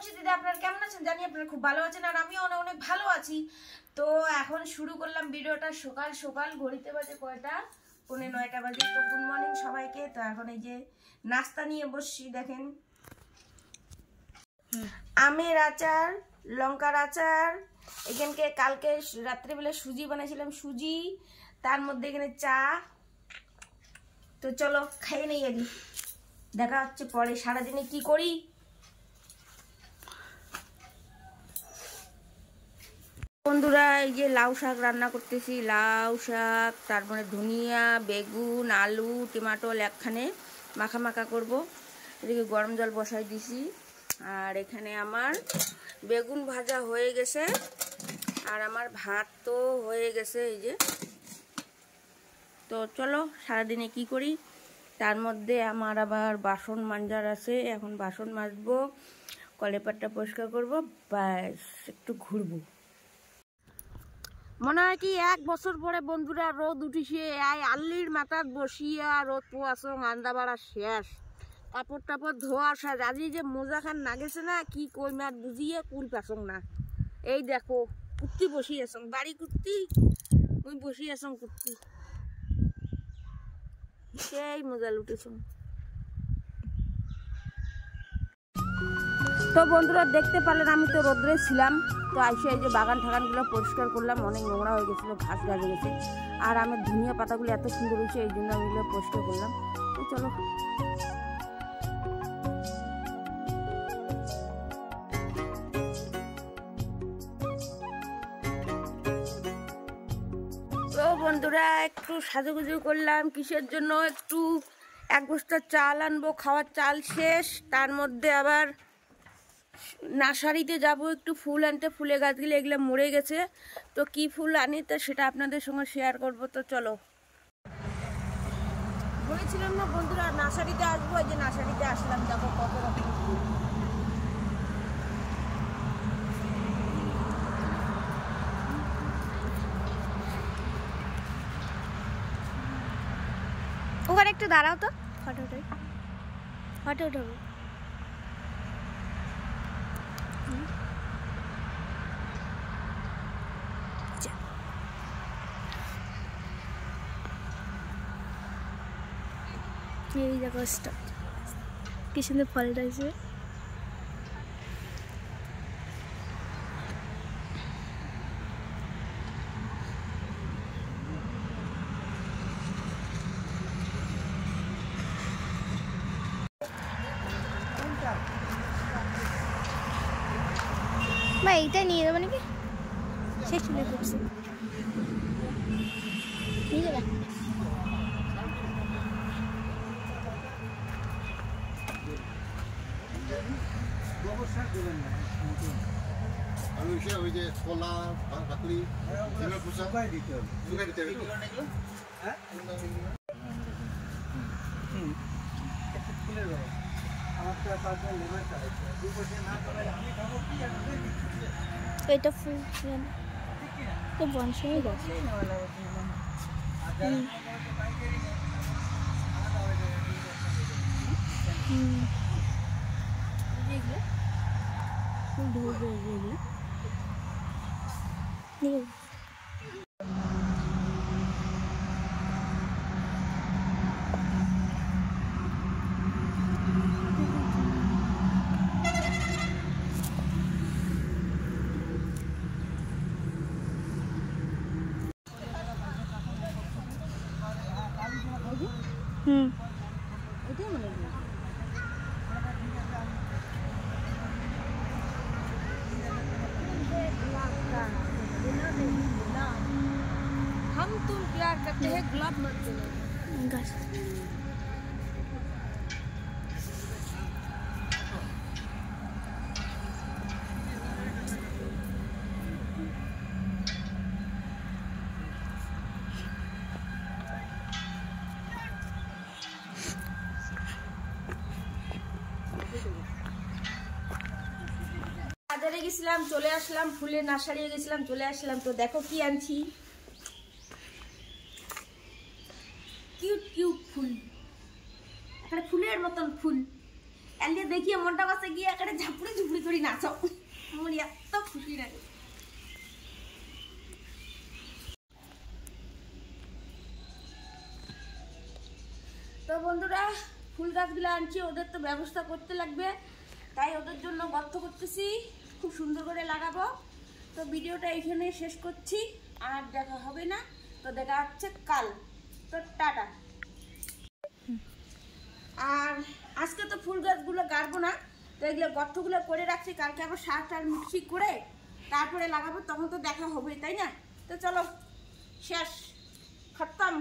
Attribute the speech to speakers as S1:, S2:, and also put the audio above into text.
S1: বংশী দিদি, আপনারা কেমন আছেন? জানি আপনারা খুব ভালো আছেন, আর আমিও অনেক অনেক ভালো আছি। তো এখন শুরু করলাম ভিডিওটা সকাল সকাল। ঘড়িতে বাজে কয়টা? 9:45 বাজে। তো গুড মর্নিং সবাইকে। তো এখন এই যে নাস্তা নিয়ে বসছি, দেখেন আমের আচার, লঙ্কার আচার, এখানকে কালকে রাত্রিবেলা সুজি বানাইছিলাম, সুজি, তার মধ্যে এখানে চা। তো চলো খাইয়ে নেই আগে, দেখা হচ্ছে পরে সারাদিনে কি করি। বন্ধুরা, এই যে লাউ শাক রান্না করতেছি, লাউ শাক, তারপরে ধনিয়া, বেগুন, আলু, টমেটো একখানে মাখা মাখা করব। এদিকে গরম জল বসাই দিছি, আর এখানে আমার বেগুন ভাজা হয়ে গেছে, আর আমার ভাত তো হয়ে গেছে। এই যে, তো চলো সারাদিনে কি করি। তার মধ্যে আমার আবার বাসন মাজার আছে, এখন বাসন মাজবো, কলেপাটটা পরিষ্কার করবো, ব্যাস একটু ঘুরবো। মনে হয় কি 1 বছর পরে বন্ধুরা রোদ উঠিছে, আল্লির মাথাত বসিয়া রোদ পোয়াছং, আন্দা বাড়া শেষ, কাপড় টাপড় ধোয়া শেষ। আজি যে মোজা খান নাগেছে না, কি কই মাত বুঝিয়ে কুল পাছং না। এই দেখো কুর্তি বসি আছং, বাড়ি কুর্তি, ওই বসি আছং কুর্তি, সেই মোজা লুটেছং। তো বন্ধুরা দেখতে পারলেন আমি তো রোদ্রে ছিলাম। তো আইসে এই যে বাগান ঠাগানগুলো পরিষ্কার করলাম, অনেক নোংরা হয়ে গেছিলো, ঘাস গাছে গেছে, আর আমার ধনিয়া পাতাগুলো এত সুন্দর হয়েছে, এই জন্য আমি এগুলো পরিষ্কার করলাম। তো চলো, তো বন্ধুরা একটু সাজুগুজু করলাম। কিসের জন্য? একটু 1 বস্তা চাল আনবো, খাওয়ার চাল শেষ। তার মধ্যে আবার নার্সারিতে যাব একটু ফুল আনতে, ফুলের গাছগুলো এগুলো মরে গেছে। তো কি ফুল আনি তো সেটা আপনাদের সঙ্গে শেয়ার করব। তো চলো, বলেছিলাম না বন্ধুরা নার্সারিতে আসবো, এই যে নার্সারিতে আসলাম, দেখো কত রকম ফুল।
S2: ওখানে একটু দাঁড়াও তো, ফটো উঠাবো। এই দেখো কি সুন্দর ফল রয়েছে। বা এইটা নিয়ে যাবো নাকি? সে চলে পড়ছে, নিয়ে যাবে।
S3: ওই যে কলা কাকলি শুকাই দিতে হবে, শুকাই দিতে হবে।
S2: এটা ফুল তো বনসাই গাছ।
S1: এটাই মনে হয়। हम तुम प्यार करते हैं, गुलाब मत देना। বাজারে গেছিলাম, চলে আসলাম, ফুলের নার্সারি গেছিলাম, চলে আসলাম। তো দেখো কি আনছি, কিউট কিউট ফুল, ফুলের মতন ফুল। এলিয়ে দেখিয়ে মনটা কাছে গিয়ে একেবারে ঝাপুড়ি ঝুপুড়ি করে নাচো, আমার এত খুশি লাগে। তো বন্ধুরা ফুল গাছগুলো আনছি, ওদের তো ব্যবস্থা করতে লাগবে, তাই ওদের জন্য গর্ত করতেছি, খুব সুন্দর করে লাগাবো। তো ভিডিওটা এখানে শেষ করছি, আর দেখা হবে না, তো দেখা হচ্ছে কাল। তো টাটা। আর আজকে তো ফুল গাছগুলো গাড়বো না, তো এগুলো গর্তগুলো করে রাখছি, কালকে আবার সার টার মিক্সি করে তারপরে লাগাবো, তখন তো দেখা হবে, তাই না? তো চলো শেষ, খতম।